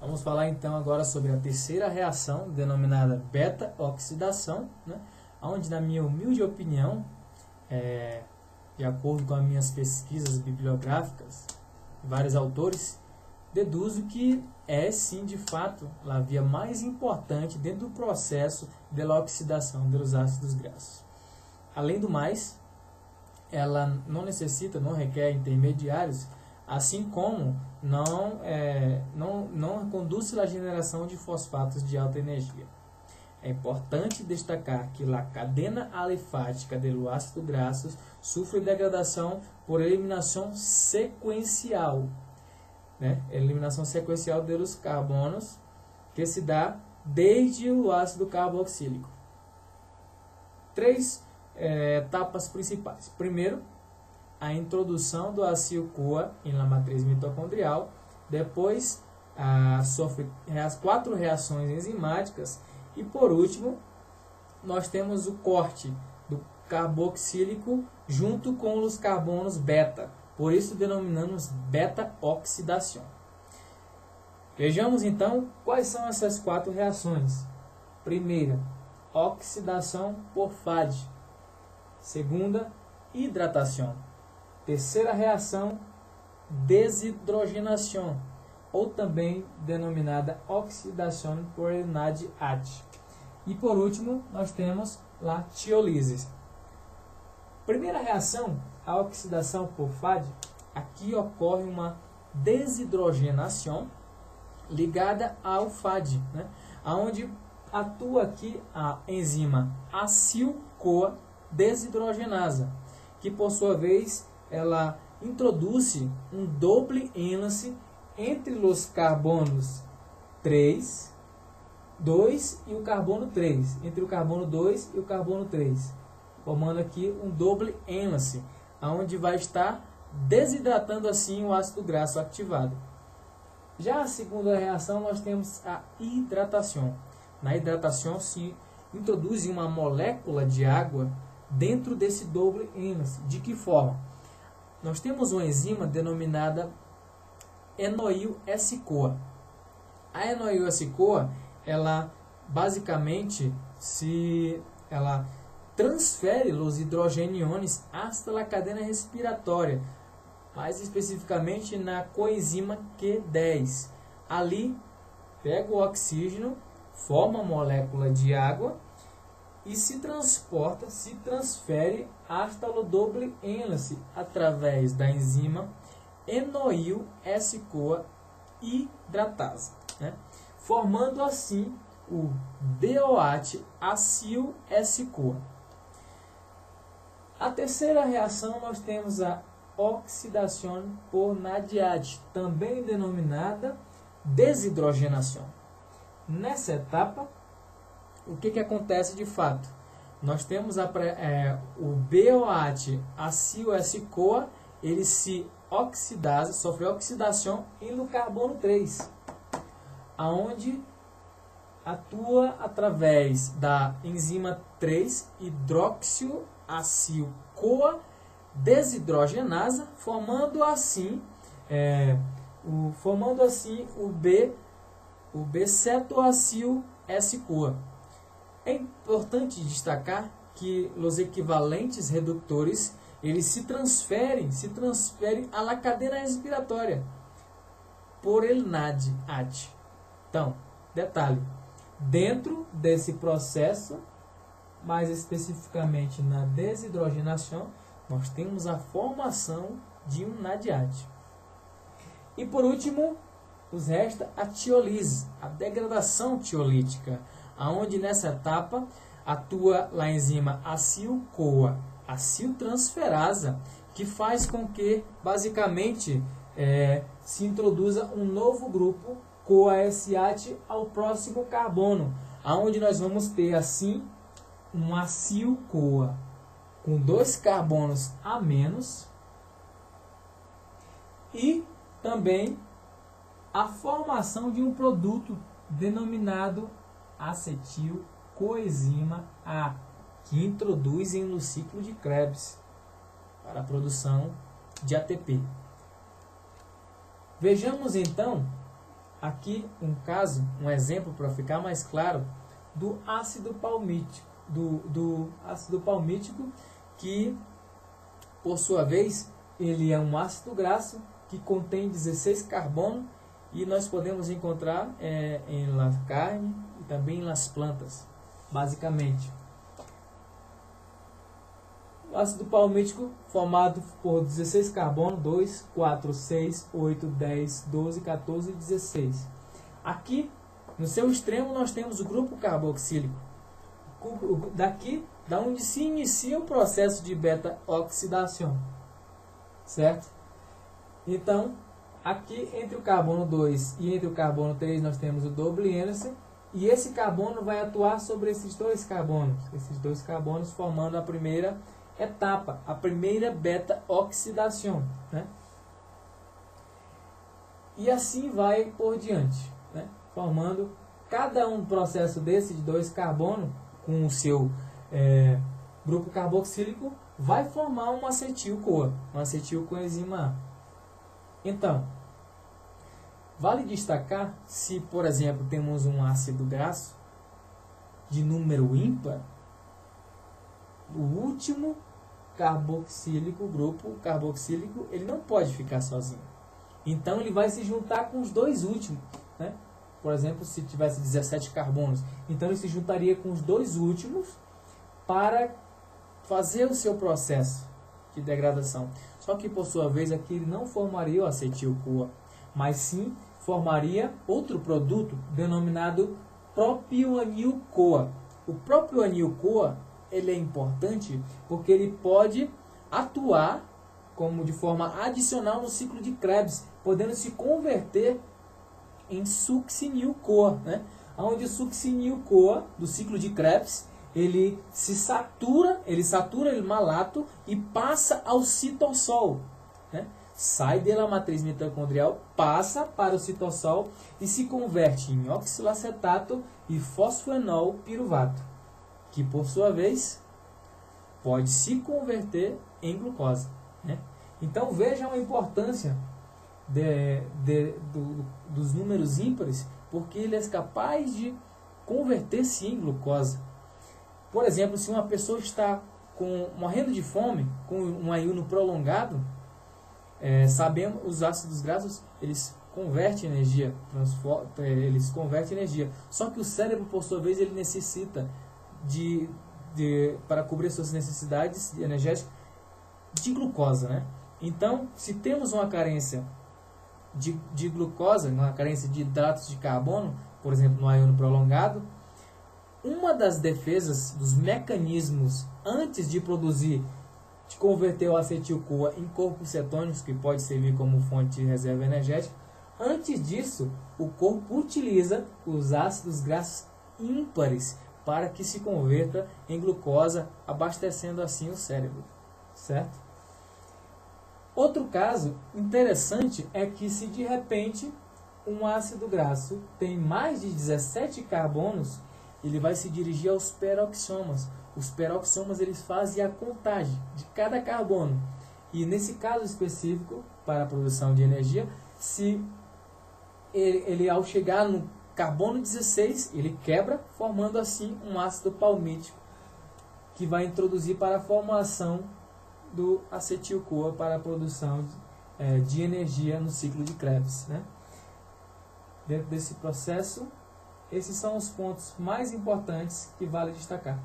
Vamos falar então agora sobre a terceira reação, denominada beta-oxidação, né? Onde, na minha humilde opinião, de acordo com as minhas pesquisas bibliográficas, vários autores, deduzo que é sim, de fato, a via mais importante dentro do processo de oxidação dos ácidos graxos. Além do mais, ela não necessita, não requer intermediários, assim como não conduz à geração de fosfatos de alta energia. É importante destacar que a cadena alifática do ácido graxo sofre degradação por eliminação sequencial, né? Eliminação sequencial dos carbonos que se dá desde o ácido carboxílico. Três etapas principais. Primeiro, a introdução do ACIL-CoA na matriz mitocondrial. Depois, sofre as 4 reações enzimáticas. E por último, nós temos o corte do carboxílico junto com os carbonos beta. Por isso denominamos beta-oxidação. Vejamos então quais são essas 4 reações. Primeira, oxidação por FAD. Segunda, hidratação. Terceira reação, desidrogenação, ou também denominada oxidação por NADH. E por último, nós temos a tiolise. Primeira reação, a oxidação por FAD. Aqui ocorre uma desidrogenação ligada ao FAD, né? Onde atua aqui a enzima acil-CoA desidrogenasa, que por sua vez ela introduz um doble ênlace entre os carbonos 3, 2 e o carbono 3, entre o carbono 2 e o carbono 3, formando aqui um doble ênlace, onde vai estar desidratando assim o ácido graxo ativado. Já a segunda reação, nós temos a hidratação. Na hidratação se introduz uma molécula de água dentro desse doble ênlace. De que forma? Nós temos uma enzima denominada enoil-S-CoA. A enoil-S-CoA, ela basicamente ela transfere os hidrogênios hasta a cadeia respiratória, mais especificamente na coenzima Q10. Ali pega o oxígeno, forma a molécula de água e se transfere hasta o doble ênlace através da enzima enoil-S-CoA hidratase, né? Formando assim o DOH acil-S-CoA. A terceira reação, nós temos a oxidação por NADH, também denominada desidrogenação. Nessa etapa, o que acontece de fato? Nós temos o BOH acil-S-CoA, ele se oxidase, sofre oxidação no carbono 3, aonde atua através da enzima 3-hidroxiacil-CoA desidrogenasa, formando assim o B-cetoacil-S-CoA. É importante destacar que os equivalentes redutores eles se transferem à cadeia respiratória por el NADH. Então, detalhe, dentro desse processo, mais especificamente na desidrogenação, nós temos a formação de um NADH. E por último, nos resta a tiolise, a degradação tiolítica, aonde nessa etapa atua a enzima acil-CoA aciltransferasa, que faz com que basicamente se introduza um novo grupo CoA-SH ao próximo carbono, aonde nós vamos ter assim um acil-CoA com 2 carbonos a menos e também a formação de um produto denominado acetil-coenzima A, que introduzem no ciclo de Krebs para a produção de ATP. Vejamos então aqui um exemplo para ficar mais claro, do ácido palmítico, do ácido palmítico, que por sua vez ele é um ácido graxo que contém 16 carbono, e nós podemos encontrar em la carne e também nas plantas, basicamente. O ácido palmítico formado por 16 carbono, 2, 4, 6, 8, 10, 12, 14 e 16. Aqui, no seu extremo, nós temos o grupo carboxílico. Daqui, da onde se inicia o processo de beta-oxidação. Certo? Então, aqui entre o carbono 2 e entre o carbono 3, nós temos o double hélice. E esse carbono vai atuar sobre esses dois carbonos formando a primeira etapa, a primeira beta-oxidação, né? E assim vai por diante, né? Formando cada um processo desse de dois carbonos com o seu grupo carboxílico, vai formar uma acetil-CoA, uma acetil-coenzima A. Então, vale destacar, se por exemplo temos um ácido graxo de número ímpar, o último grupo carboxílico, ele não pode ficar sozinho. Então ele vai se juntar com os dois últimos, né? Por exemplo, se tivesse 17 carbonos, então ele se juntaria com os dois últimos para fazer o seu processo de degradação. Só que por sua vez aqui ele não formaria o acetil-CoA, mas sim formaria outro produto denominado propionil-CoA. O propionil-CoA, ele é importante porque ele pode atuar como de forma adicional no ciclo de Krebs, podendo se converter em succinil-CoA, né? Onde o succinil-CoA do ciclo de Krebs, ele satura o malato e passa ao citossol, né? Sai da matriz mitocondrial, passa para o citossol e se converte em oxalacetato e fosfoenol piruvato, que por sua vez pode se converter em glucose, né? Então vejam a importância dos números ímpares, porque ele é capaz de converter-se em glucose. Por exemplo, se uma pessoa está morrendo de fome, com um ayuno prolongado, sabemos, os ácidos graxos, eles convertem energia, Só que o cérebro, por sua vez, ele necessita para cobrir suas necessidades energéticas de glucose, né? Então, se temos uma carência de glucose, uma carência de hidratos de carbono, por exemplo, no ayuno prolongado, uma das defesas, dos mecanismos antes de converter o acetil-CoA em corpos cetônicos, que pode servir como fonte de reserva energética, antes disso, o corpo utiliza os ácidos graxos ímpares para que se converta em glucose, abastecendo assim o cérebro, certo? Outro caso interessante é que se de repente um ácido graxo tem mais de 17 carbonos, ele vai se dirigir aos peroxomas. Os peroxomas, eles fazem a contagem de cada carbono. E nesse caso específico, para a produção de energia, se ele ao chegar no carbono 16, ele quebra, formando assim um ácido palmítico, que vai introduzir para a formação do acetil-CoA para a produção de energia no ciclo de Krebs, né? Dentro desse processo, esses são os pontos mais importantes que vale destacar.